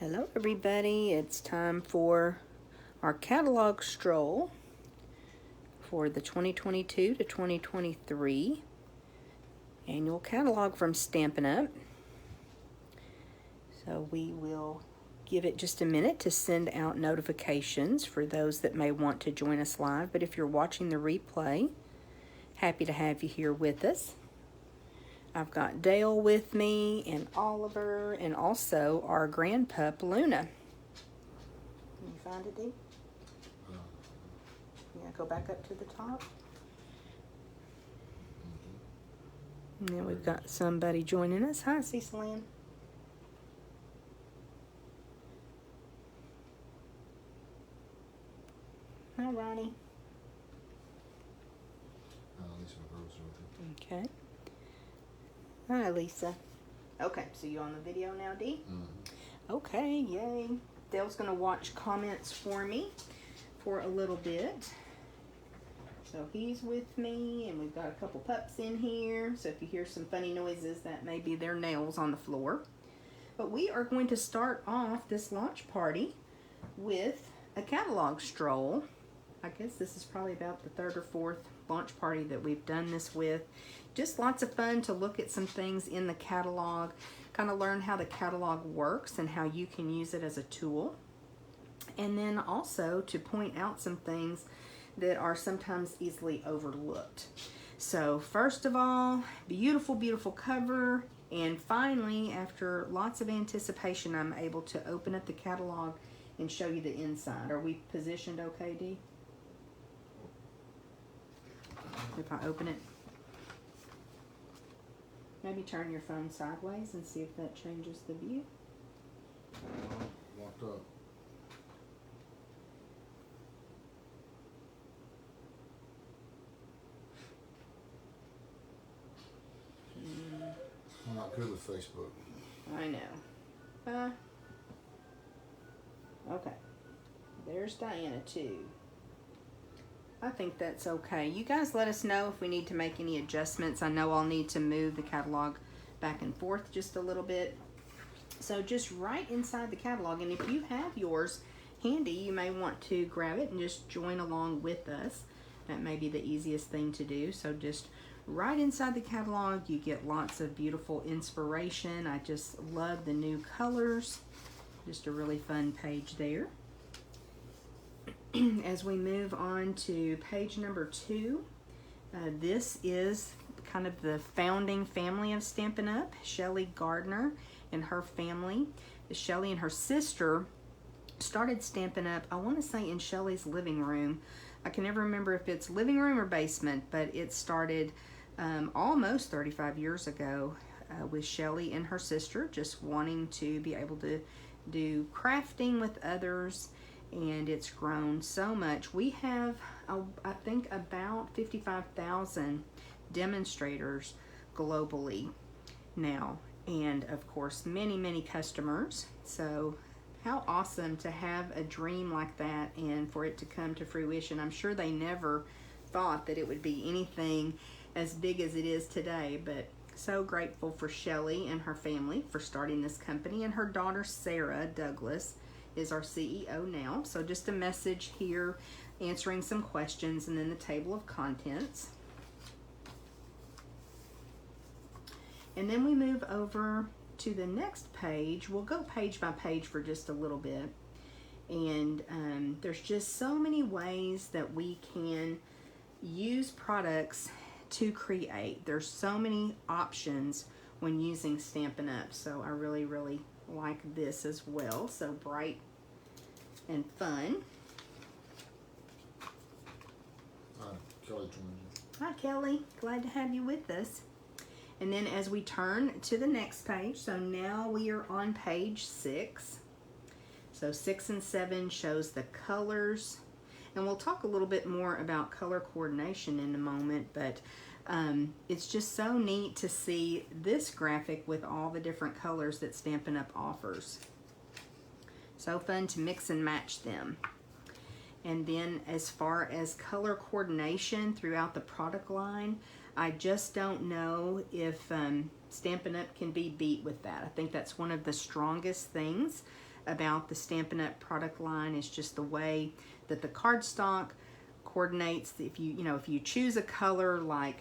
Hello everybody, it's time for our catalog stroll for the 2022 to 2023 annual catalog from Stampin' Up. So we will give it just a minute to send out notifications for those that may want to join us live, but if you're watching the replay, happy to have you here with us. I've got Dale with me and Oliver and also our grand pup Luna. Can you find it, Dee? Yeah, go back up to the top. And then we've got somebody joining us. Hi, Cecil Ann. Hi, Ronnie. Okay. Hi, Lisa. Okay, so you on the video now, Dee? Mm-hmm. Okay, yay. Dale's going to watch comments for me for a little bit. So he's with me, and we've got a couple pups in here. So if you hear some funny noises, that may be their nails on the floor. But we are going to start off this launch party with a catalog stroll. I guess this is probably about the third or fourth launch party that we've done this with. Just lots of fun to look at some things in the catalog, kind of learn how the catalog works and how you can use it as a tool. And then also to point out some things that are sometimes easily overlooked. So first of all, beautiful, beautiful cover. And finally, after lots of anticipation, I'm able to open up the catalog and show you the inside. Are we positioned okay, Dee? If I open it, maybe turn your phone sideways and see if that changes the view. Locked up. I'm not good with Facebook. I know. Okay. There's Diana too. I think that's okay. You guys let us know if we need to make any adjustments. I know I'll need to move the catalog back and forth just a little bit. So just right inside the catalog, and if you have yours handy, you may want to grab it and just join along with us. That may be the easiest thing to do. So just right inside the catalog, you get lots of beautiful inspiration. I just love the new colors. Just a really fun page there. As we move on to page number 2, this is kind of the founding family of Stampin' Up, Shelly Gardner and her family. Shelly and her sister started Stampin' Up, I want to say in Shelly's living room. I can never remember if it's living room or basement, but it started almost 35 years ago with Shelly and her sister just wanting to be able to do crafting with others. And it's grown so much. We have, I think, about 55,000 demonstrators globally now. And of course, many, many customers. So how awesome to have a dream like that and for it to come to fruition. I'm sure they never thought that it would be anything as big as it is today, but so grateful for Shelly and her family for starting this company, and her daughter Sarah Douglas is our CEO now. So just a message here answering some questions, and then the table of contents. And then we move over to the next page. We'll go page by page for just a little bit. And there's just so many ways that we can use products to create. There's so many options when using Stampin' Up. So I really, really like this as well. So bright and fun. Hi, Kelly joined you. Hi, Kelly. Glad to have you with us. And then as we turn to the next page, so now we are on page 6. So 6 and 7 shows the colors. And we'll talk a little bit more about color coordination in a moment, but it's just so neat to see this graphic with all the different colors that Stampin' Up offers. So fun to mix and match them. And then as far as color coordination throughout the product line, I just don't know if Stampin' Up can be beat with that. I think that's one of the strongest things about the Stampin' Up! Product line is just the way that the cardstock coordinates. If you choose a color like,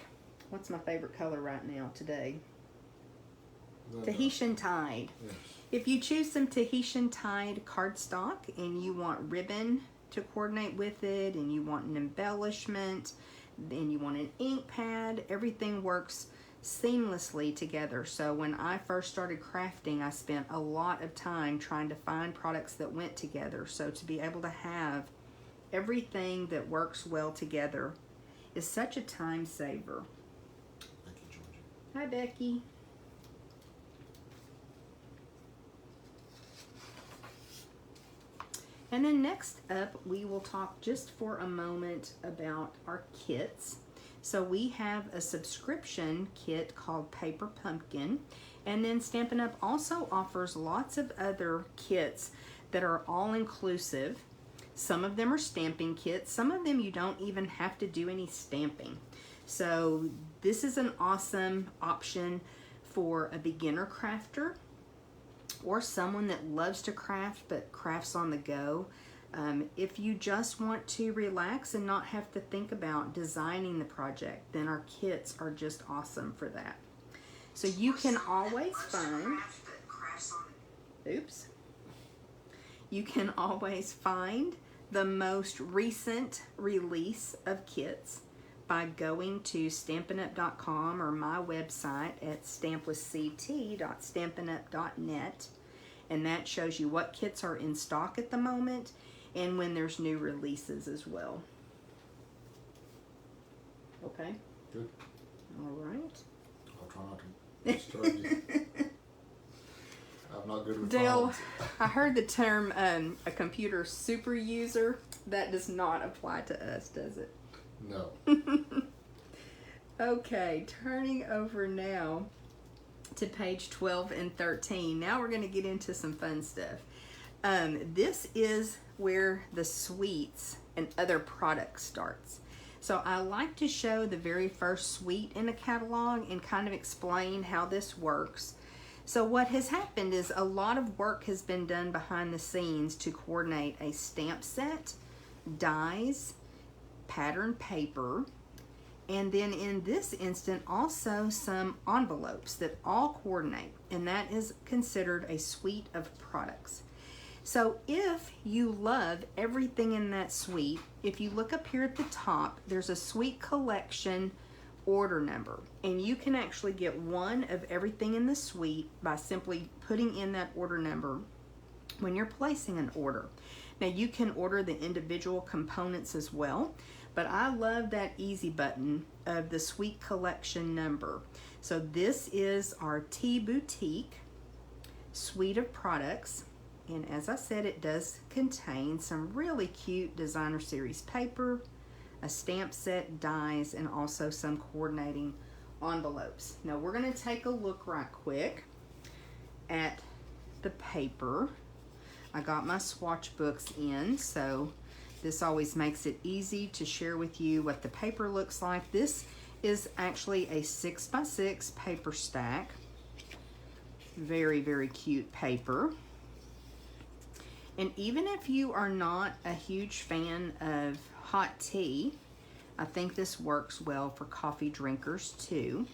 what's my favorite color right now today? Tahitian Tide. Yes. If you choose some Tahitian Tide cardstock and you want ribbon to coordinate with it, and you want an embellishment, then you want an ink pad, everything works seamlessly together. So when I first started crafting, I spent a lot of time trying to find products that went together. So to be able to have everything that works well together is such a time saver. Thank you, Georgia. Hi, Becky. And then next up, we will talk just for a moment about our kits. So we have a subscription kit called Paper Pumpkin, and then Stampin' Up! Also offers lots of other kits that are all inclusive. Some of them are stamping kits, some of them you don't even have to do any stamping. So this is an awesome option for a beginner crafter, or someone that loves to craft but crafts on the go. If you just want to relax and not have to think about designing the project, then our kits are just awesome for that. So you can always find, you can always find the most recent release of kits by going to stampinup.com or my website at stampwithct.stampinup.net, and that shows you what kits are in stock at the moment and when there's new releases as well. Okay? Good. All right. I'll try not to disturb you. I'm not good with Dale, phones. I heard the term a computer super user. That does not apply to us, does it? No. Okay, turning over now to page 12 and 13. Now we're going to get into some fun stuff. This is where the suites and other products starts. So I like to show the very first suite in a catalog and kind of explain how this works. So what has happened is a lot of work has been done behind the scenes to coordinate a stamp set, dies, pattern paper, and then in this instant also some envelopes that all coordinate, and that is considered a suite of products. So if you love everything in that suite, if you look up here at the top, there's a suite collection order number, and you can actually get one of everything in the suite by simply putting in that order number when you're placing an order. Now you can order the individual components as well, but I love that easy button of the suite collection number. So this is our Tea Boutique suite of products, and as I said, it does contain some really cute designer series paper, a stamp set, dies, and also some coordinating envelopes. Now we're going to take a look right quick at the paper. I got my swatch books in, so this always makes it easy to share with you what the paper looks like. This is actually a 6x6 paper stack. Very, very cute paper. And even if you are not a huge fan of hot tea, I think this works well for coffee drinkers too.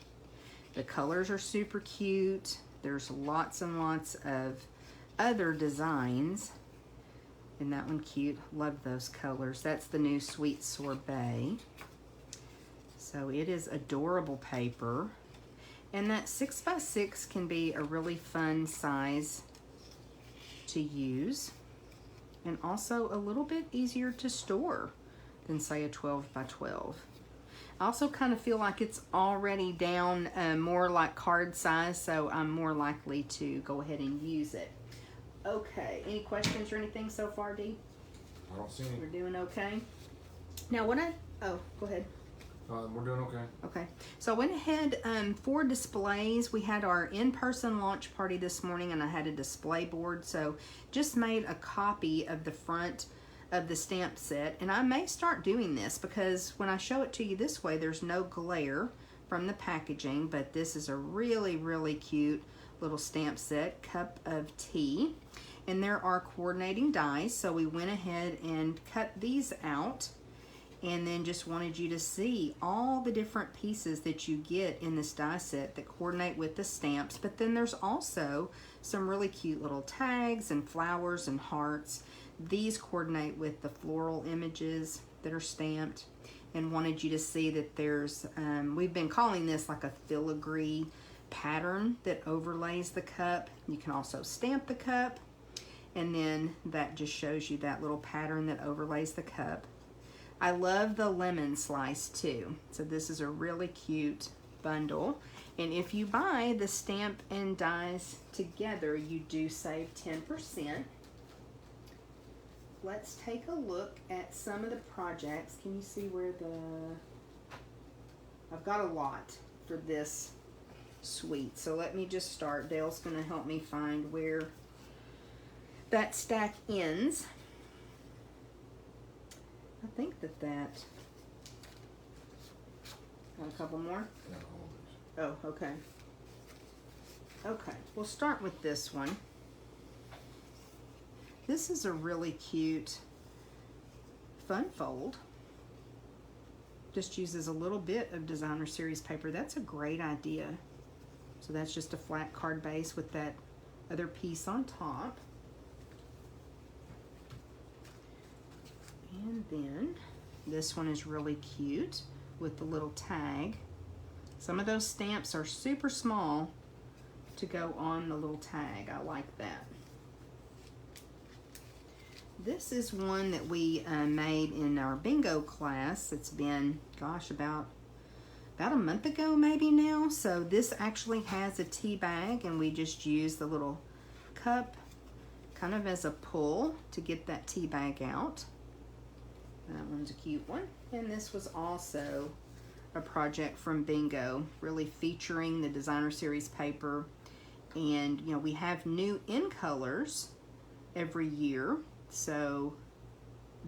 The colors are super cute. There's lots and lots of other designs. Isn't that one cute? Love those colors. That's the new Sweet Sorbet. So it is adorable paper. And that 6x6 can be a really fun size to use, and also a little bit easier to store than say a 12x12. I also kind of feel like it's already down more like card size, so I'm more likely to go ahead and use it. Okay, any questions or anything so far, Dee? I don't see any. We're doing okay. Now go ahead. We're doing okay. Okay, so I went ahead for displays. We had our in-person launch party this morning, and I had a display board, so just made a copy of the front of the stamp set, and I may start doing this because when I show it to you this way, there's no glare from the packaging, but this is a really, really cute little stamp set, cup of tea. And there are coordinating dies, so we went ahead and cut these out, and then just wanted you to see all the different pieces that you get in this die set that coordinate with the stamps. But then there's also some really cute little tags and flowers and hearts. These coordinate with the floral images that are stamped, and wanted you to see that there's, we've been calling this like a filigree pattern that overlays the cup. You can also stamp the cup, and then that just shows you that little pattern that overlays the cup. I love the lemon slice too. So this is a really cute bundle. And if you buy the stamp and dies together, you do save 10%. Let's take a look at some of the projects. Can you see where I've got a lot for this suite. So let me just start. Dale's gonna help me find where that stack ends. I think that got a couple more. Oh, okay. Okay, we'll start with this one. This is a really cute fun fold. Just uses a little bit of designer series paper. That's a great idea. So that's just a flat card base with that other piece on top. And then this one is really cute with the little tag. Some of those stamps are super small to go on the little tag. I like that. This is one that we made in our bingo class. It's been, gosh, about a month ago maybe now. So this actually has a tea bag, and we just use the little cup kind of as a pull to get that tea bag out. That one's a cute one. And this was also a project from bingo, really featuring the designer series paper. And you know, we have new in colors every year, so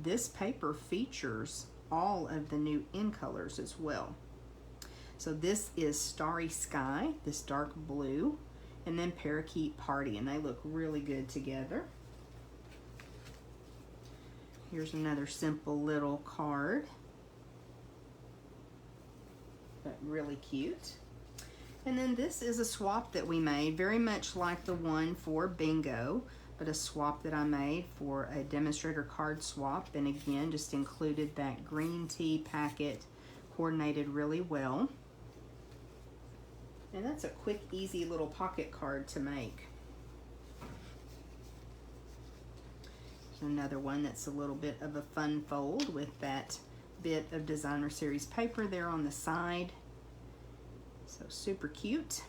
this paper features all of the new in colors as well. So this is Starry Sky, this dark blue, and then Parakeet Party, and they look really good together. Here's another simple little card, but really cute. And then this is a swap that we made, very much like the one for bingo, but a swap that I made for a demonstrator card swap. And again, just included that green tea packet, coordinated really well. And that's a quick, easy little pocket card to make. Another one that's a little bit of a fun fold with that bit of designer series paper there on the side. So super cute.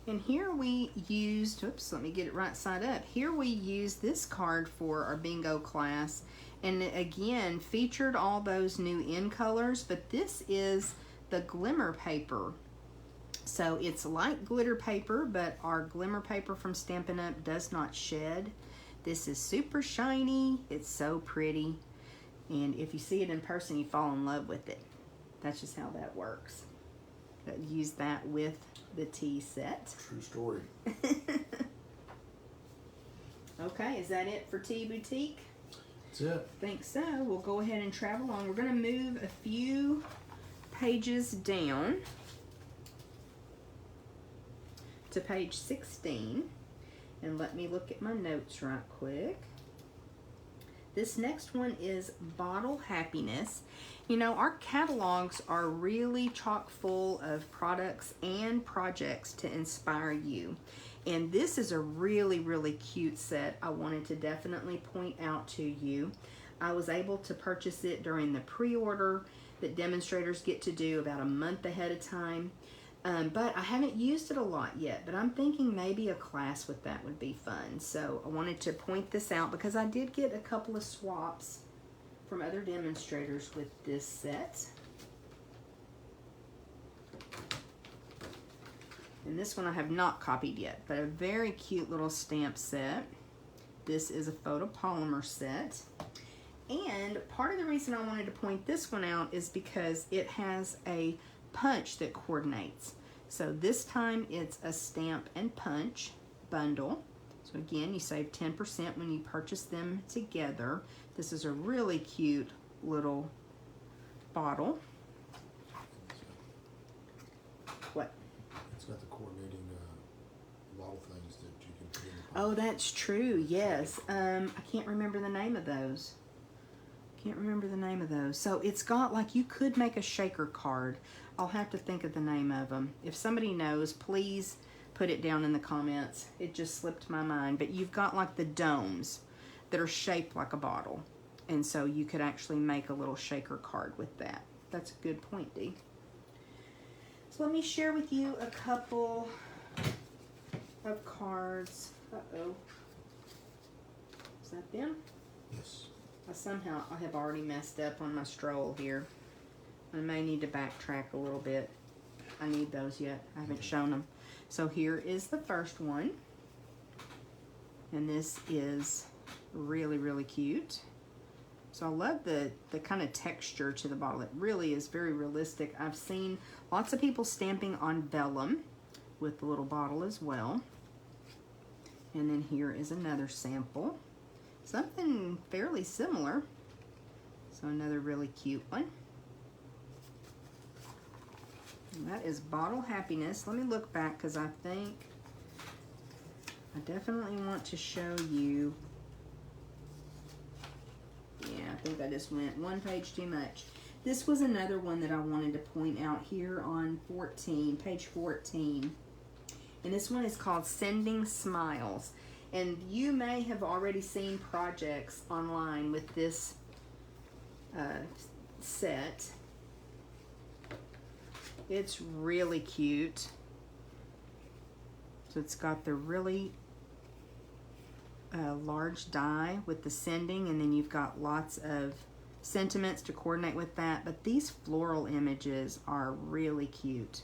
And here we used, oops, let me get it right side up. Here we used this card for our bingo class, and it again featured all those new in colors, but this is the glimmer paper. So it's like glitter paper, but our glimmer paper from Stampin' Up! Does not shed. This is super shiny. It's so pretty. And if you see it in person, you fall in love with it. That's just how that works. Use that with the tea set. True story. Okay, is that it for Tea Boutique? That's it. I think so. We'll go ahead and travel on. We're going to move a few pages down to page 16, and let me look at my notes right quick. This next one is Bottle Happiness. You know, our catalogs are really chock full of products and projects to inspire you. And this is a really, really cute set I wanted to definitely point out to you. I was able to purchase it during the pre-order that demonstrators get to do about a month ahead of time. But I haven't used it a lot yet, but I'm thinking maybe a class with that would be fun. So I wanted to point this out because I did get a couple of swaps from other demonstrators with this set. And this one I have not copied yet, but a very cute little stamp set. This is a photopolymer set. And part of the reason I wanted to point this one out is because it has a punch that coordinates. So this time it's a stamp and punch, bundle. So again, you save 10% when you purchase them together. This is a really cute little bottle. What? It's got the coordinating bottle things that you can put in the Oh, that's true. Yes. I can't remember the name of those. So it's got, like, you could make a shaker card. I'll have to think of the name of them. If somebody knows, please put it down in the comments. It just slipped my mind. But you've got, like, the domes that are shaped like a bottle. And so you could actually make a little shaker card with that. That's a good point, Dee. So let me share with you a couple of cards. Uh-oh. Is that them? Yes. I have already messed up on my Stroll here. I may need to backtrack a little bit. I need those yet. I haven't shown them. So here is the first one. And this is really, really cute. So I love the kind of texture to the bottle. It really is very realistic. I've seen lots of people stamping on vellum with the little bottle as well. And then here is another sample. Something fairly similar. So another really cute one. And that is Bottle Happiness. Let me look back because I think I definitely want to show you. Yeah, I think I just went one page too much. This was another one that I wanted to point out here on page 14. And this one is called Sending Smiles. And you may have already seen projects online with this set. It's really cute. So it's got the really large die with the sending, and then you've got lots of sentiments to coordinate with that. But these floral images are really cute.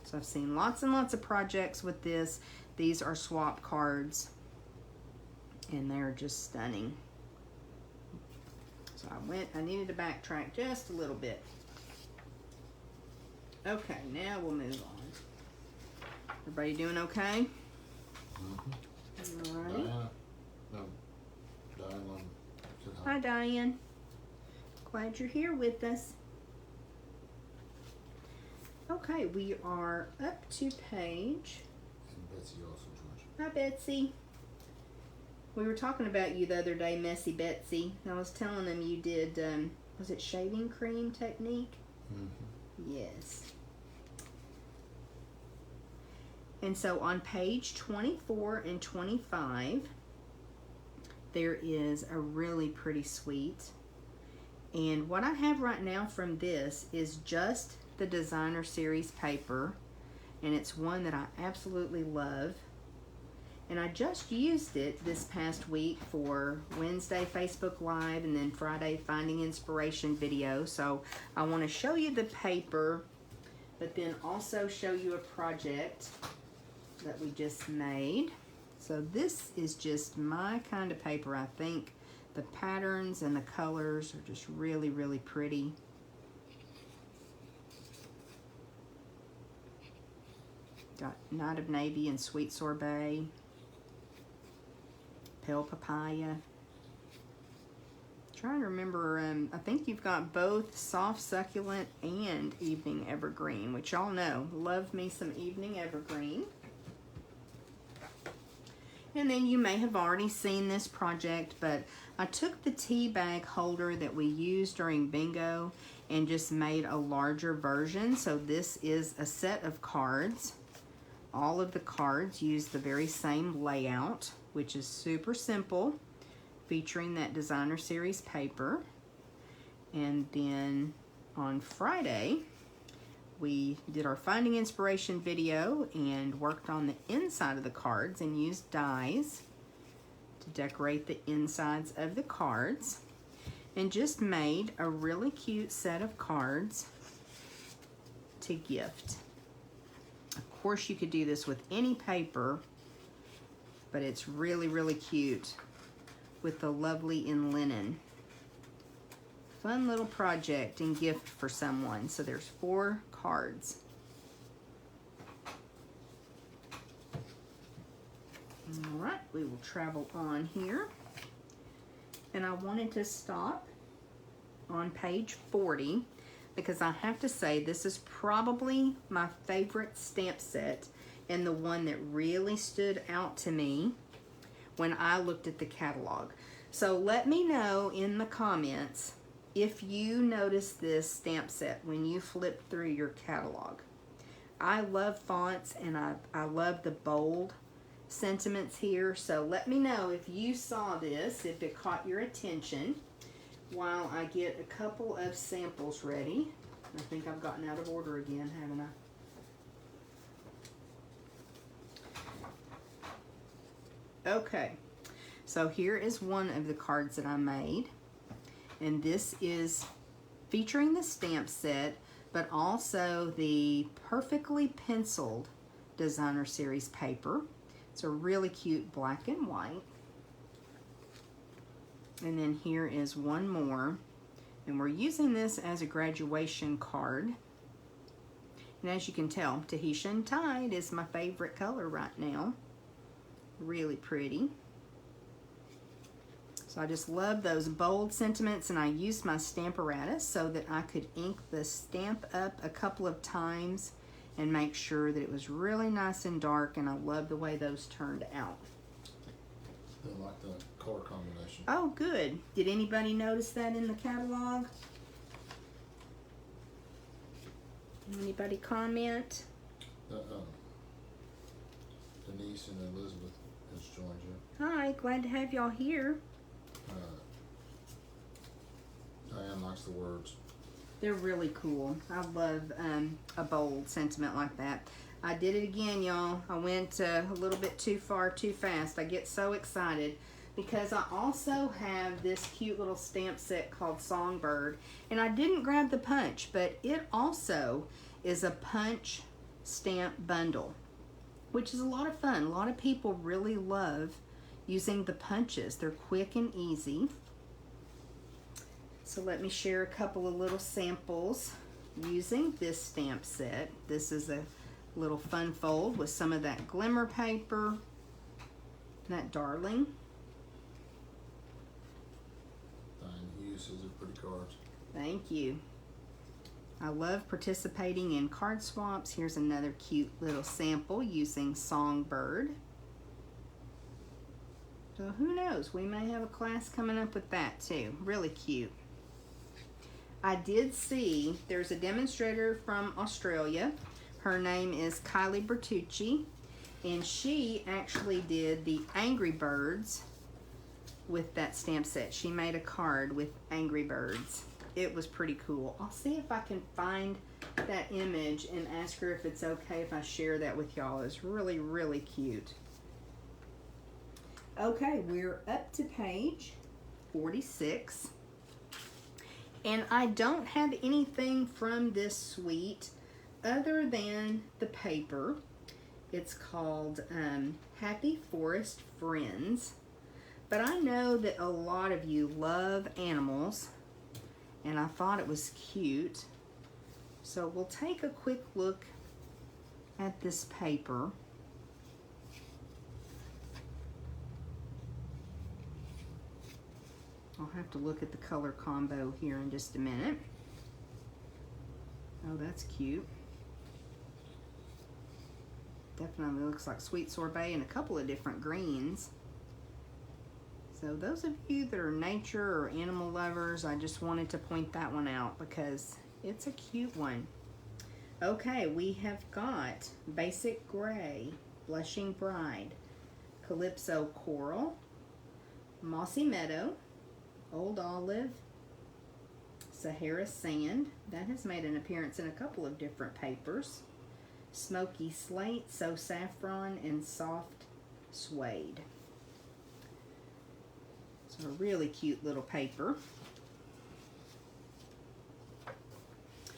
So I've seen lots and lots of projects with this. These are swap cards, and they're just stunning. So I needed to backtrack just a little bit. Okay, now we'll move on. Everybody doing okay? Mm-hmm. All right. Diana. No. Diane said hi. Hi, Diane. Glad you're here with us. Okay, we are up to page. And Betsy also joined you. Hi, Betsy. We were talking about you the other day, Messy Betsy. I was telling them you did, was it shaving cream technique? Mm-hmm. Yes. And so on page 24 and 25, there is a really pretty suite. And what I have right now from this is just the designer series paper. And it's one that I absolutely love. And I just used it this past week for Wednesday Facebook Live and then Friday Finding Inspiration video. So I want to show you the paper, but then also show you a project that we just made. So this is just my kind of paper. I think the patterns and the colors are just really, really pretty. Got Night of Navy and Sweet Sorbet. Pale Papaya. Trying to remember, I think you've got both Soft Succulent and Evening Evergreen, which y'all know, love me some Evening Evergreen. And then you may have already seen this project, but I took the tea bag holder that we used during bingo and just made a larger version. So this is a set of cards. All of the cards use the very same layout, which is super simple, featuring that designer series paper. And then on Friday, we did our Finding Inspiration video and worked on the inside of the cards and used dies to decorate the insides of the cards, and just made a really cute set of cards to gift. Of course, you could do this with any paper, but it's really, really cute with the lovely in linen. Fun little project and gift for someone. So there's 4 cards. right, we will travel on here. And I wanted to stop on page 40 because I have to say this is probably my favorite stamp set and the one that really stood out to me when I looked at the catalog. So let me know in the comments if you notice this stamp set when you flip through your catalog. I love fonts and I love the bold sentiments here, so let me know if you saw this, if it caught your attention, while I get a couple of samples ready. I think I've gotten out of order again, haven't I? Okay, so here is one of the cards that I made, and this is featuring the stamp set, but also the perfectly penciled designer series paper. It's a really cute black and white. And then here is one more. And we're using this as a graduation card. And as you can tell, Tahitian Tide is my favorite color right now. Really pretty. So I just love those bold sentiments, and I used my Stamparatus so that I could ink the stamp up a couple of times and make sure that it was really nice and dark, and I love the way those turned out. I like the color combination. Oh, good. Did anybody notice that in the catalog? Anybody comment? Denise and Elizabeth has joined you. Hi, glad to have y'all here. Diane likes the words. They're really cool. I love a bold sentiment like that. I did it again, y'all. I went a little bit too far, too fast. I get so excited because I also have this cute little stamp set called Songbird. And I didn't grab the punch, but it also is a punch stamp bundle, which is a lot of fun. A lot of people really love using the punches. They're quick and easy. So let me share a couple of little samples using this stamp set. This is a little fun fold with some of that glimmer paper, that darling. Diane Hughes says they're pretty cards. Thank you. I love participating in card swaps. Here's another cute little sample using Songbird. So who knows, we may have a class coming up with that too. Really cute. I did see there's a demonstrator from Australia. Her name is Kylie Bertucci, and she actually did the Angry Birds with that stamp set. She made a card with Angry Birds. It was pretty cool. I'll see if I can find that image and ask her if it's okay if I share that with y'all. It's really, really cute. Okay, we're up to page 46. And I don't have anything from this suite other than the paper. It's called Happy Forest Friends. But I know that a lot of you love animals, and I thought it was cute. So we'll take a quick look at this paper. I'll have to look at the color combo here in just a minute. Oh, that's cute. Definitely looks like sweet sorbet and a couple of different greens. So those of you that are nature or animal lovers, I just wanted to point that one out because it's a cute one. Okay, we have got Basic Gray, Blushing Bride, Calypso Coral, Mossy Meadow, Old Olive, Sahara Sand. That has made an appearance in a couple of different papers. Smoky Slate, So Saffron, and Soft Suede. So a really cute little paper.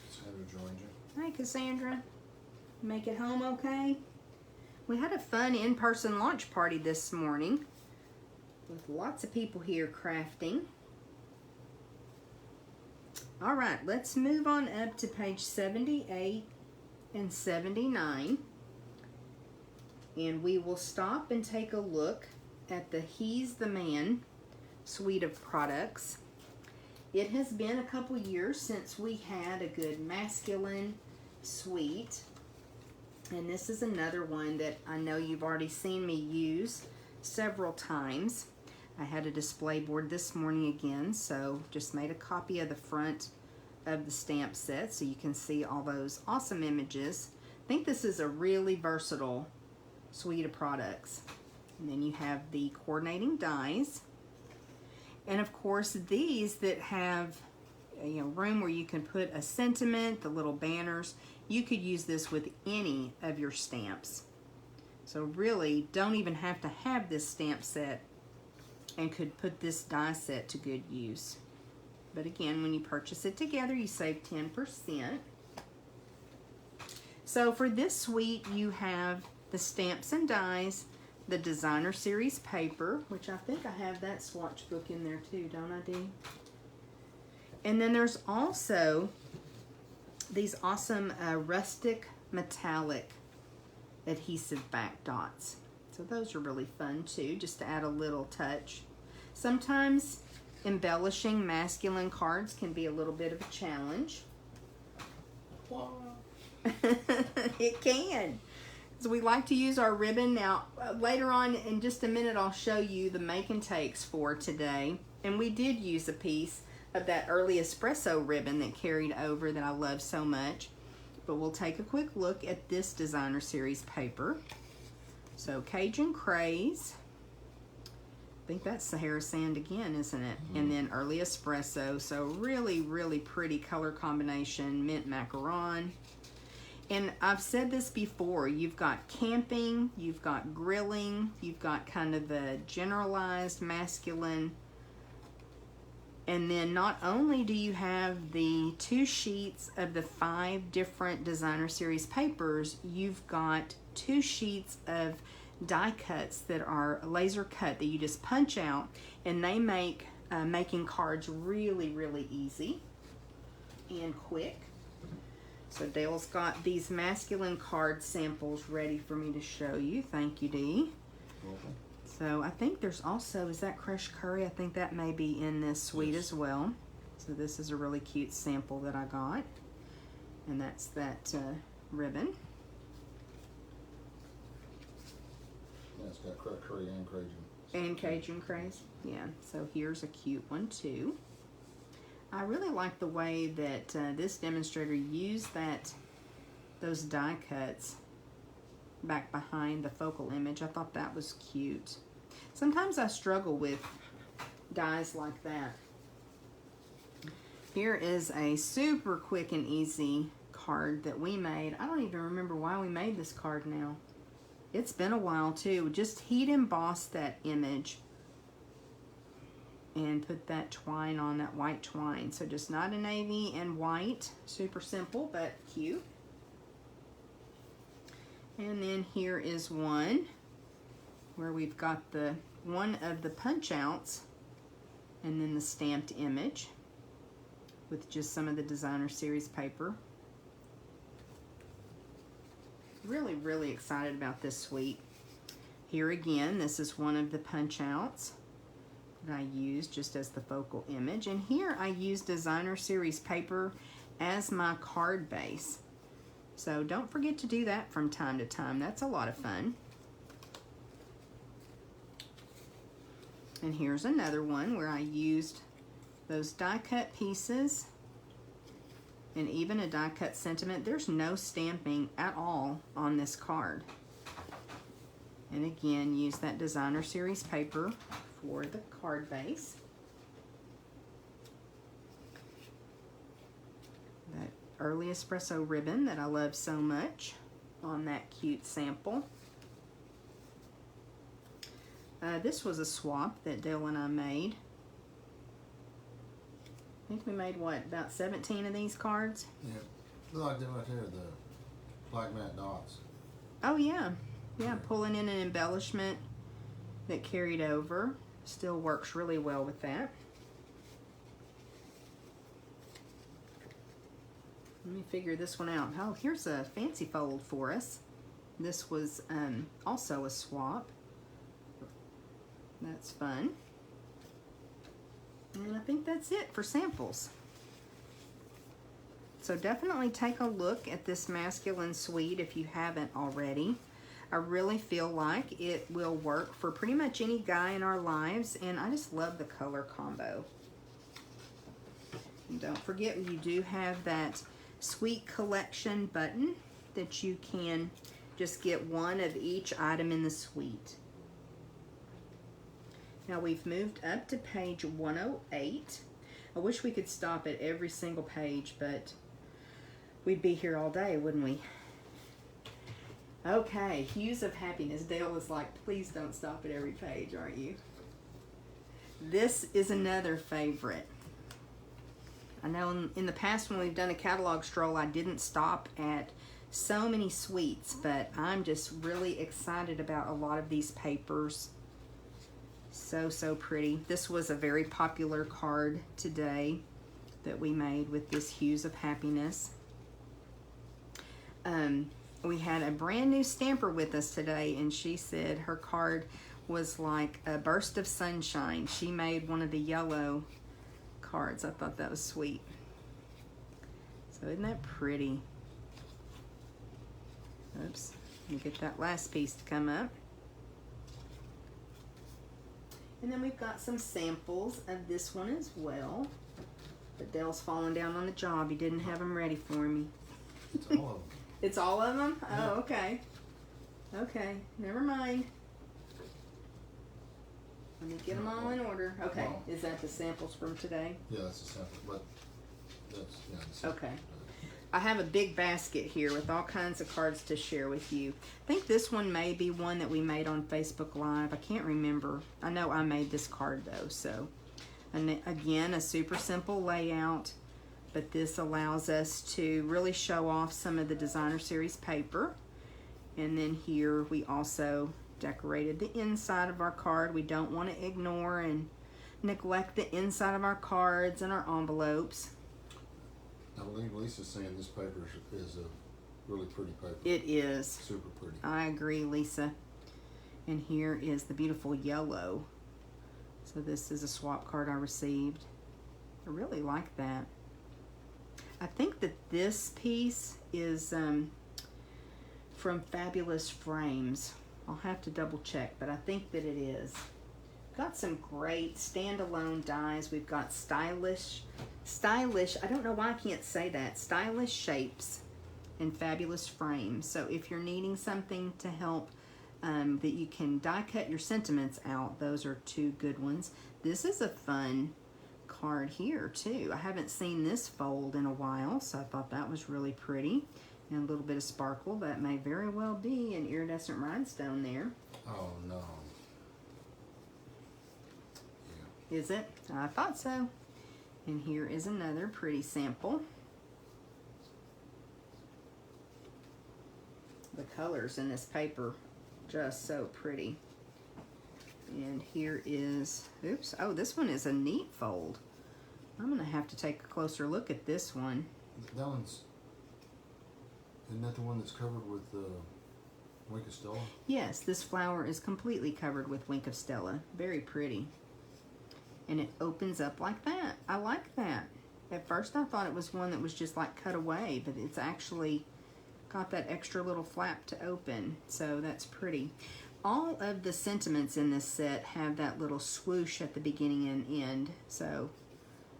Sandra joined you. Hi, Cassandra. Make it home okay? We had a fun in-person launch party this morning with lots of people here crafting. All right, let's move on up to page 78 and 79. And we will stop and take a look at the He's the Man suite of products. It has been a couple years since we had a good masculine suite. And this is another one that I know you've already seen me use several times. I had a display board this morning again, so just made a copy of the front of the stamp set so you can see all those awesome images. I think this is a really versatile suite of products. And then you have the coordinating dies. And of course these that have room where you can put a sentiment, the little banners. You could use this with any of your stamps. So really don't even have to have this stamp set and could put this die set to good use. But again, when you purchase it together, you save 10%. So for this suite, you have the stamps and dies, the designer series paper, which I think I have that swatch book in there too, don't I, Dee? And then there's also these awesome rustic metallic adhesive back dots. So those are really fun too, just to add a little touch. Sometimes embellishing masculine cards can be a little bit of a challenge. It can. So we like to use our ribbon. Now later on in just a minute I'll show you the make and takes for today. And we did use a piece of that early espresso ribbon that carried over that I love so much. But we'll take a quick look at this designer series paper. So Cajun Craze. I think that's Sahara Sand again, isn't it? Mm-hmm. And then early espresso. So really, really pretty color combination. Mint macaron. And I've said this before, you've got camping, you've got grilling, you've got kind of the generalized masculine. And then not only do you have the 2 sheets of the 5 different designer series papers, you've got 2 sheets of die cuts that are laser cut that you just punch out, and they make making cards really, really easy and quick. So Dale's got these masculine card samples ready for me to show you. Thank you, Dee. Welcome. So I think there's also, is that crushed curry? I think that may be in this suite as well. So this is a really cute sample that I got. And that's that ribbon. Yeah, it's got crushed curry and Cajun. And Cajun Craze. Yeah, so here's a cute one too. I really like the way that this demonstrator used those die cuts back behind the focal image. I thought that was cute. Sometimes I struggle with dies like that. Here is a super quick and easy card that we made. I don't even remember why we made this card now. It's been a while too. Just heat emboss that image and put that twine on, that white twine. So just not a navy and white. Super simple, but cute. And then here is one where we've got one of the punch outs and then the stamped image with just some of the designer series paper. Really, really excited about this suite. Here again, this is one of the punch outs that I used just as the focal image. And here I used designer series paper as my card base. So don't forget to do that from time to time. That's a lot of fun. And here's another one where I used those die cut pieces and even a die cut sentiment. There's no stamping at all on this card. And again, use that designer series paper for the card base. That early espresso ribbon that I love so much on that cute sample. This was a swap that Dale and I made. I think we made, what, about 17 of these cards? Yeah. Look like them right there, the black matte dots. Oh, yeah. Yeah, pulling in an embellishment that carried over. Still works really well with that. Let me figure this one out. Oh, here's a fancy fold for us. This was also a swap. That's fun. And I think that's it for samples. So definitely take a look at this masculine suite if you haven't already. I really feel like it will work for pretty much any guy in our lives, and I just love the color combo. And don't forget, you do have that suite collection button that you can just get one of each item in the suite. Now we've moved up to page 108. I wish we could stop at every single page, but we'd be here all day, wouldn't we? Okay, Hues of Happiness. Dale was like, please don't stop at every page, aren't you? This is another favorite. I know in the past when we've done a catalog stroll, I didn't stop at so many suites, but I'm just really excited about a lot of these papers. So pretty. This was a very popular card today that we made with this Hues of Happiness. We had a brand new stamper with us today, and she said her card was like a burst of sunshine. She made one of the yellow cards. I thought that was sweet. So isn't that pretty? Oops, let me get that last piece to come up. And then we've got some samples of this one as well. But Dale's falling down on the job. He didn't have them ready for me. It's all of them. It's all of them? Yeah. Oh, okay. Okay, never mind. Let me get them all in order. Okay, Well, is that the samples from today? Yeah, that's a sample, but that's, yeah. the sample. Okay. I have a big basket here with all kinds of cards to share with you. I think this one may be one that we made on Facebook Live. I can't remember. I know I made this card though, so. And again, a super simple layout, but this allows us to really show off some of the designer series paper. And then here we also decorated the inside of our card. We don't want to ignore and neglect the inside of our cards and our envelopes. I believe Lisa's saying this paper is a really pretty paper. It is. Super pretty. I agree, Lisa. And here is the beautiful yellow. So this is a swap card I received. I really like that. I think that this piece is from Fabulous Frames. I'll have to double check, but I think that it is. Got some great standalone dies. We've got stylish, I don't know why I can't say that, stylish shapes and Fabulous Frames. So if you're needing something to help that you can die cut your sentiments out, those are two good ones. This is a fun card here too. I haven't seen this fold in a while, so I thought that was really pretty. And a little bit of sparkle. That may very well be an iridescent rhinestone there. Oh no. Yeah. Is it? I thought so. And here is another pretty sample. The colors in this paper, just so pretty. And here is, oops, oh, this one is a neat fold. I'm gonna have to take a closer look at this one. That one's, isn't that the one that's covered with Wink of Stella? Yes, this flower is completely covered with Wink of Stella. Very pretty. And it opens up like that. I like that. At first I thought it was one that was just like cut away, but it's actually got that extra little flap to open. So that's pretty. All of the sentiments in this set have that little swoosh at the beginning and end. So,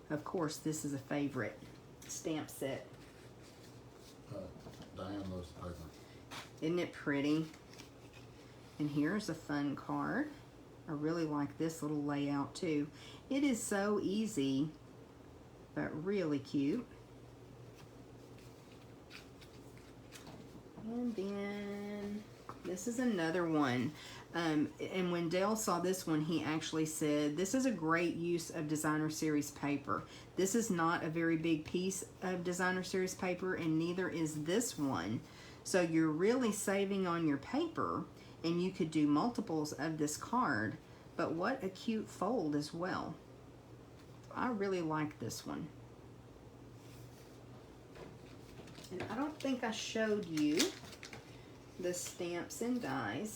of course, this is a favorite stamp set. Diane loves the paper. Isn't it pretty? And here's a fun card. I really like this little layout too. It is so easy, but really cute. And then this is another one. And when Dale saw this one, he actually said, this is a great use of designer series paper. This is not a very big piece of designer series paper, and neither is this one. So you're really saving on your paper, and you could do multiples of this card. But what a cute fold as well. I really like this one. And I don't think I showed you the stamps and dies.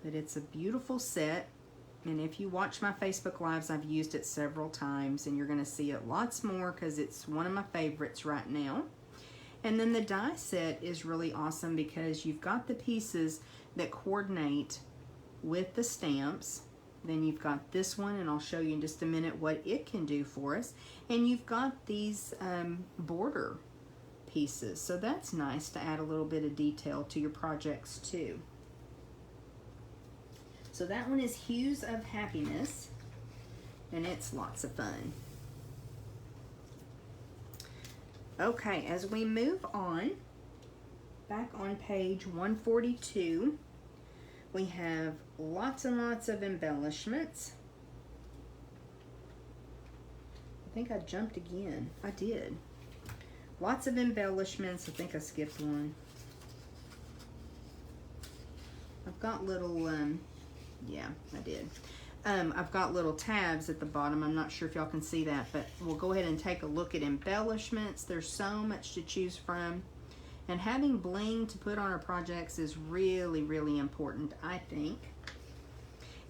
But it's a beautiful set, and if you watch my Facebook Lives, I've used it several times, and you're going to see it lots more because it's one of my favorites right now. And then the die set is really awesome because you've got the pieces that coordinate with the stamps. Then you've got this one, and I'll show you in just a minute what it can do for us. And you've got these border pieces, so that's nice to add a little bit of detail to your projects too. So that one is Hues of Happiness, and it's lots of fun. Okay, as we move on, back on page 142, we have lots and lots of embellishments. I think I jumped again. I did. Lots of embellishments. I think I skipped one. I've got little, yeah, I did. I've got little tabs at the bottom. I'm not sure if y'all can see that, but we'll go ahead and take a look at embellishments. There's so much to choose from. And having bling to put on our projects is really, really important, I think.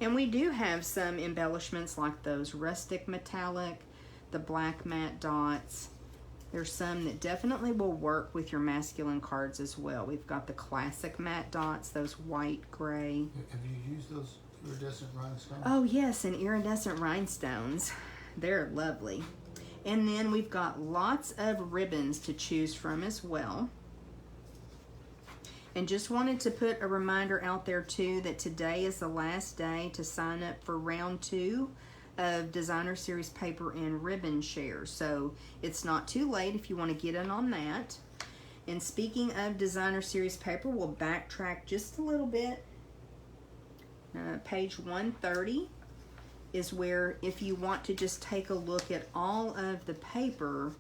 And we do have some embellishments like those rustic metallic, the black matte dots. There's some that definitely will work with your masculine cards as well. We've got the classic matte dots, those white, gray. Have you used those iridescent rhinestones? Oh yes, and iridescent rhinestones. They're lovely. And then we've got lots of ribbons to choose from as well. And just wanted to put a reminder out there too that today is the last day to sign up for round 2 of Designer Series paper and ribbon shares. So it's not too late if you want to get in on that. And speaking of Designer Series paper, we'll backtrack just a little bit. Page 130 is where if you want to just take a look at all of the paper,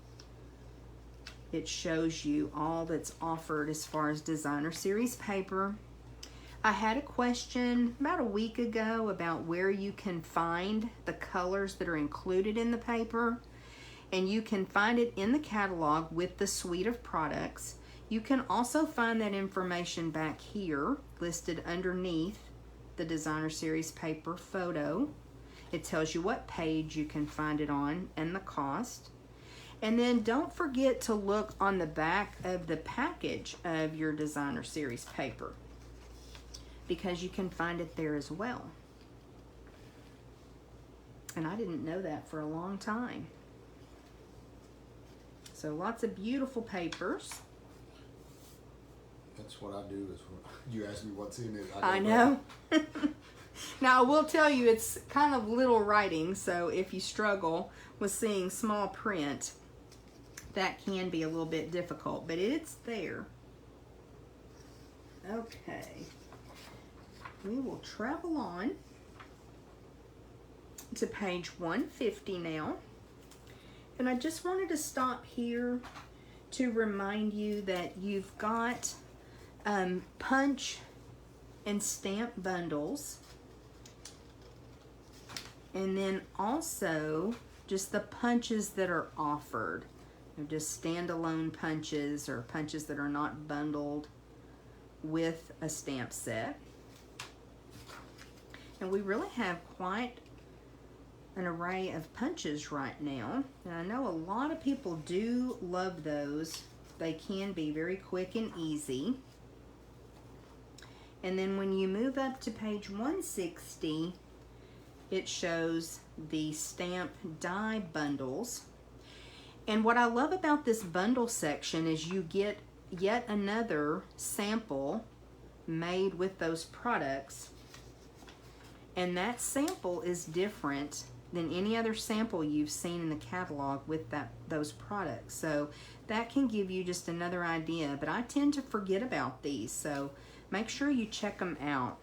it shows you all that's offered as far as Designer Series paper. I had a question about a week ago about where you can find the colors that are included in the paper, and you can find it in the catalog with the suite of products. You can also find that information back here listed underneath the Designer Series paper photo. It tells you what page you can find it on and the cost. And then don't forget to look on the back of the package of your Designer Series paper, because you can find it there as well. And I didn't know that for a long time. So lots of beautiful papers. That's what I do. Is you ask me what's in it. I know. Now I will tell you it's kind of little writing, so if you struggle with seeing small print, that can be a little bit difficult, but it's there. Okay. We will travel on to page 150 now. And I just wanted to stop here to remind you that you've got punch and stamp bundles. And then also just the punches that are offered. They're just standalone punches or punches that are not bundled with a stamp set. And we really have quite an array of punches right now. And I know a lot of people do love those. They can be very quick and easy. And then when you move up to page 160, it shows the stamp die bundles. And what I love about this bundle section is you get yet another sample made with those products. And that sample is different than any other sample you've seen in the catalog with those products. So that can give you just another idea. But I tend to forget about these, so make sure you check them out.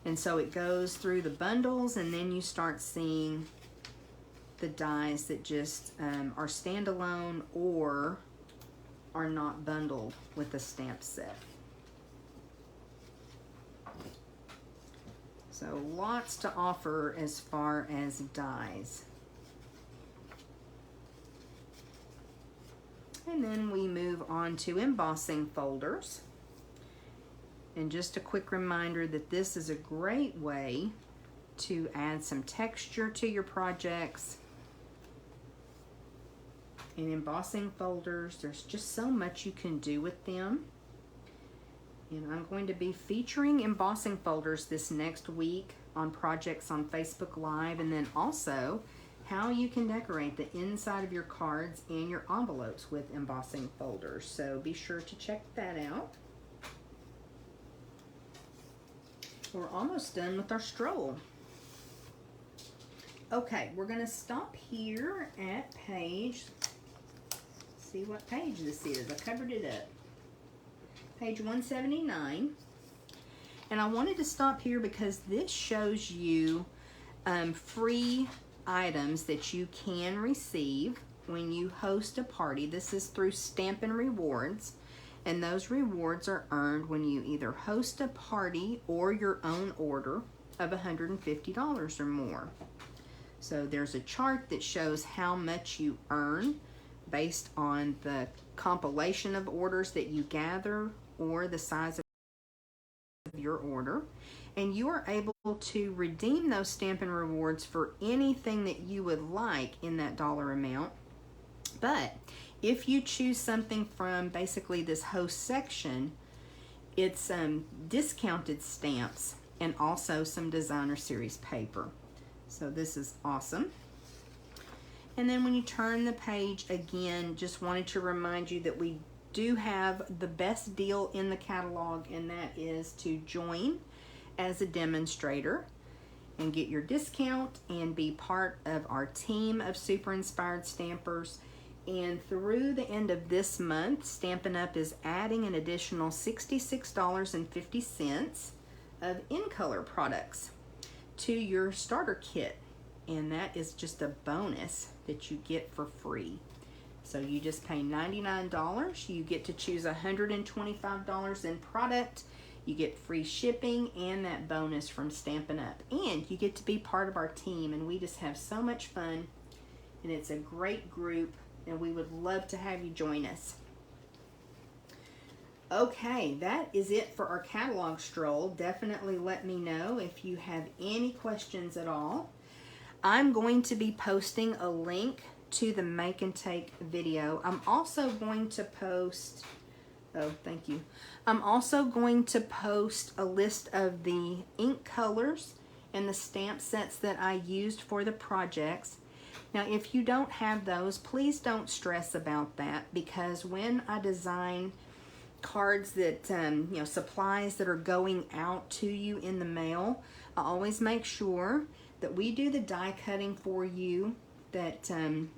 And so it goes through the bundles, and then you start seeing the dies that just are standalone or are not bundled with a stamp set. So lots to offer as far as dies. And then we move on to embossing folders. And just a quick reminder that this is a great way to add some texture to your projects. In embossing folders, there's just so much you can do with them. And I'm going to be featuring embossing folders this next week on projects on Facebook Live, and then also how you can decorate the inside of your cards and your envelopes with embossing folders. So be sure to check that out. We're almost done with our stroll. Okay, we're going to stop here at page, see what page this is. I covered it up. Page 179. And I wanted to stop here because this shows you free items that you can receive when you host a party. This is through Stampin' Rewards, and those rewards are earned when you either host a party or your own order of $150 or more. So there's a chart that shows how much you earn based on the compilation of orders that you gather or the size of your order. And you are able to redeem those Stampin' Rewards for anything that you would like in that dollar amount. But if you choose something from basically this host section, it's discounted stamps and also some designer series paper. So this is awesome. And then when you turn the page again, just wanted to remind you that we do have the best deal in the catalog, and that is to join as a demonstrator and get your discount and be part of our team of super inspired stampers. And through the end of this month, Stampin' Up! Is adding an additional $66.50 of in-color products to your starter kit. And that is just a bonus that you get for free. So you just pay $99. You get to choose $125 in product. You get free shipping and that bonus from Stampin' Up! And you get to be part of our team, and we just have so much fun, and it's a great group, and we would love to have you join us. Okay, that is it for our catalog stroll. Definitely let me know if you have any questions at all. I'm going to be posting a link to the make and take video. I'm also going to post, oh, thank you. I'm also going to post a list of the ink colors and the stamp sets that I used for the projects. Now, if you don't have those, please don't stress about that, because when I design cards that, supplies that are going out to you in the mail, I always make sure that we do the die cutting for you, that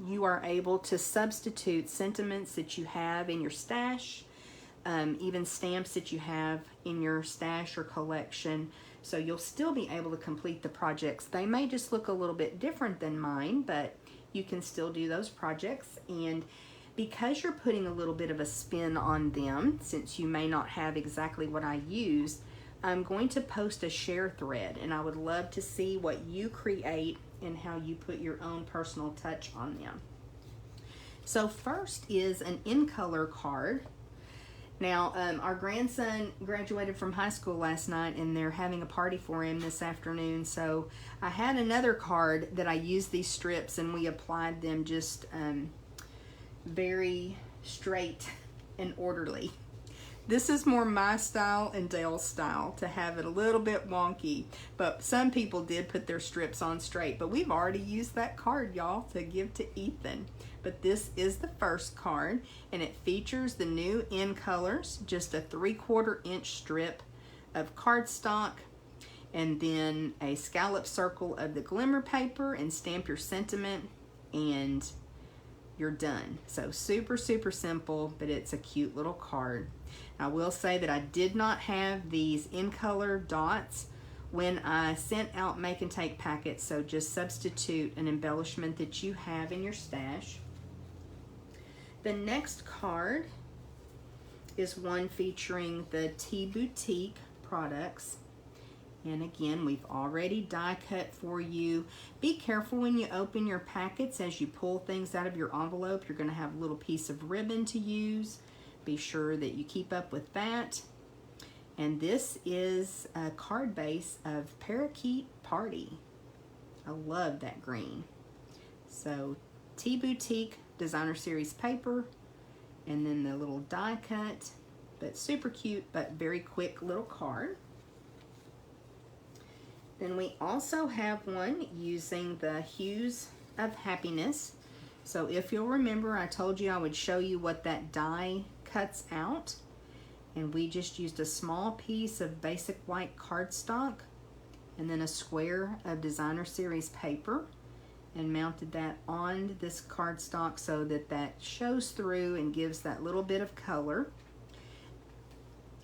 you are able to substitute sentiments that you have in your stash, even stamps that you have in your stash or collection, so you'll still be able to complete the projects. They may just look a little bit different than mine, but you can still do those projects. And because you're putting a little bit of a spin on them, since you may not have exactly what I use, I'm going to post a share thread, and I would love to see what you create and how you put your own personal touch on them. So first is an in-color card. Now, our grandson graduated from high school last night, and they're having a party for him this afternoon. So I had another card that I used these strips, and we applied them just very straight and orderly. This is more my style and Dale's style, to have it a little bit wonky, but some people did put their strips on straight, but we've already used that card, y'all, to give to Ethan. But this is the first card, and it features the new in colors, just a 3/4 inch strip of cardstock, and then a scallop circle of the glimmer paper, and stamp your sentiment, and you're done. So super, super simple, but it's a cute little card. I will say that I did not have these in color dots when I sent out make and take packets, so just substitute an embellishment that you have in your stash. The next card is one featuring the Tea Boutique products, And again, we've already die cut for you. Be careful when you open your packets. As you pull things out of your envelope, you're going to have a little piece of ribbon to use. Be sure that you keep up with that. And this is a card base of Parakeet Party. I love that green. So Tea Boutique Designer Series paper, and then the little die cut, but super cute, but very quick little card. Then we also have one using the Hues of Happiness. So if you'll remember, I told you I would show you what that die cuts out. And we just used a small piece of basic white cardstock and then a square of Designer Series paper and mounted that on this cardstock so that that shows through and gives that little bit of color.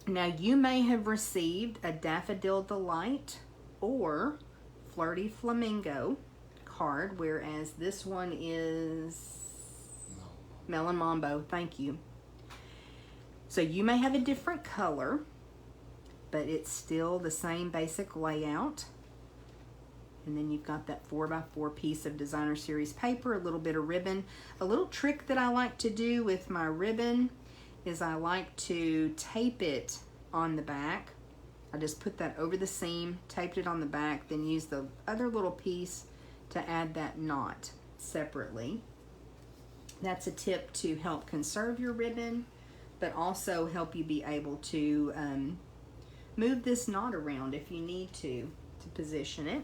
Now you may have received a Daffodil Delight or Flirty Flamingo card, whereas this one is Melon Mambo. Thank you. So you may have a different color, but it's still the same basic layout. And then you've got that 4x4 piece of Designer Series paper, a little bit of ribbon. A little trick that I like to do with my ribbon is I like to tape it on the back. I just put that over the seam, taped it on the back, then use the other little piece to add that knot separately. That's a tip to help conserve your ribbon, but also help you be able to move this knot around if you need to position it.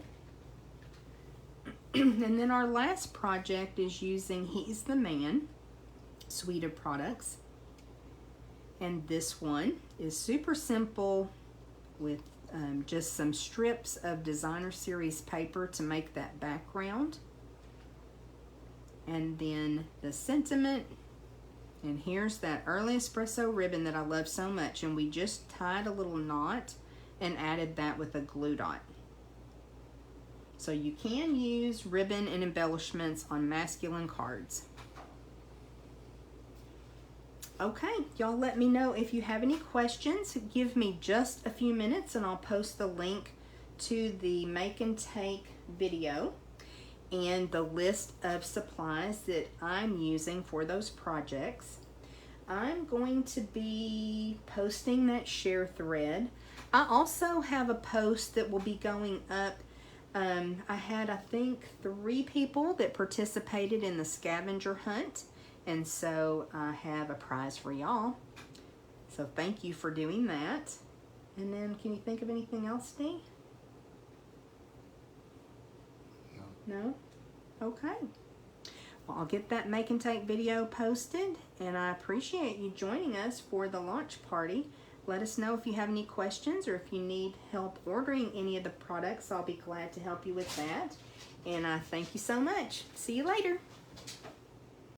And then our last project is using He's the Man suite of products. And this one is super simple with just some strips of Designer Series paper to make that background. And then the sentiment. And here's that early espresso ribbon that I love so much. And we just tied a little knot and added that with a glue dot. So you can use ribbon and embellishments on masculine cards. Okay, y'all let me know if you have any questions. Give me just a few minutes and I'll post the link to the make and take video and the list of supplies that I'm using for those projects. I'm going to be posting that share thread. I also have a post that will be going up. I had, I think, 3 people that participated in the scavenger hunt. And so I have a prize for y'all. So thank you for doing that. And then can you think of anything else, Steve? No? Okay. Well, I'll get that make and take video posted. And I appreciate you joining us for the launch party. Let us know if you have any questions or if you need help ordering any of the products. I'll be glad to help you with that. And I thank you so much. See you later.